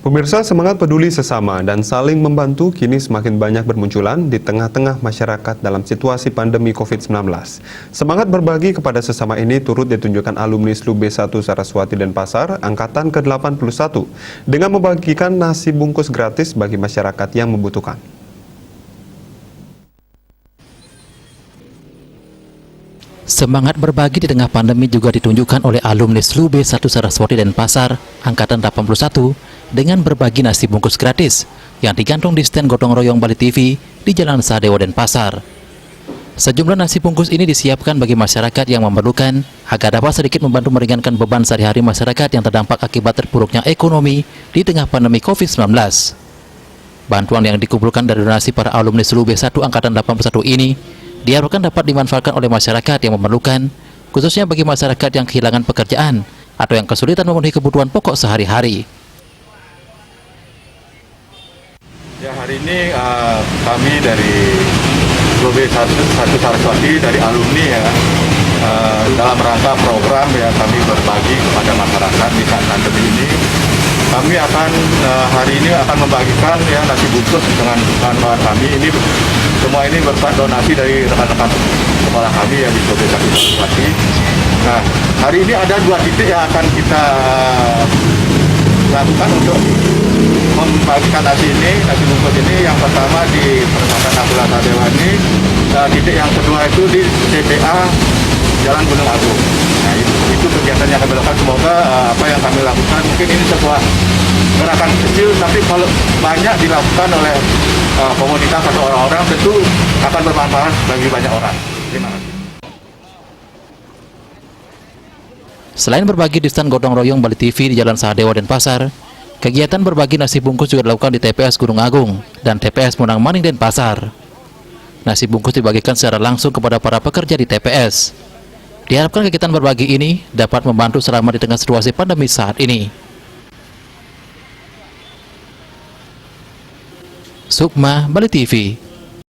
Pemirsa, semangat peduli sesama dan saling membantu kini semakin banyak bermunculan di tengah-tengah masyarakat dalam situasi pandemi COVID-19. Semangat berbagi kepada sesama ini turut ditunjukkan alumni SLU B1 Saraswati Denpasar Angkatan ke-81 dengan membagikan nasi bungkus gratis bagi masyarakat yang membutuhkan. Semangat berbagi di tengah pandemi juga ditunjukkan oleh alumni SLU B1 Saraswati Denpasar Angkatan 81 dengan berbagi nasi bungkus gratis yang digantung di stand gotong royong Bali TV di Jalan Sadewa Denpasar. Sejumlah nasi bungkus ini disiapkan bagi masyarakat yang memerlukan agar dapat sedikit membantu meringankan beban sehari-hari masyarakat yang terdampak akibat terpuruknya ekonomi di tengah pandemi COVID-19. Bantuan yang dikumpulkan dari donasi para alumni SLU B1 Angkatan 81 ini diharapkan dapat dimanfaatkan oleh masyarakat yang memerlukan, khususnya bagi masyarakat yang kehilangan pekerjaan atau yang kesulitan memenuhi kebutuhan pokok sehari-hari. Ya, hari ini kami dari SLU B1 Saraswati dari alumni ya, dalam rangka program ya kami berbagi kepada masyarakat di saat pandemi ini. Kami akan hari ini akan membagikan ya nasi bungkus dengan bahan-bahan kami. Ini semua ini berkat donasi dari rekan-rekan kepala kami yang di SLU B1 Saraswati. Nah, hari ini ada 2 titik yang akan kita lakukan untuk membagikan nasi bungkus ini. Yang pertama di Perumahan Nampula Sadewa ini, titik yang kedua itu di TPA Jalan Gunung Agung. Nah, itu kegiatan yang kami lakukan. Semoga apa yang kami lakukan, mungkin ini sebuah gerakan kecil, tapi kalau banyak dilakukan oleh komunitas atau orang-orang, tentu akan bermanfaat bagi banyak orang. Terima kasih. Selain berbagi di stand gotong royong Bali TV di Jalan Sadewa Denpasar, kegiatan berbagi nasi bungkus juga dilakukan di TPS Gunung Agung dan TPS Munang Maning Denpasar. Nasi bungkus dibagikan secara langsung kepada para pekerja di TPS. Diharapkan kegiatan berbagi ini dapat membantu selama di tengah situasi pandemi saat ini. Sukma, Bali TV.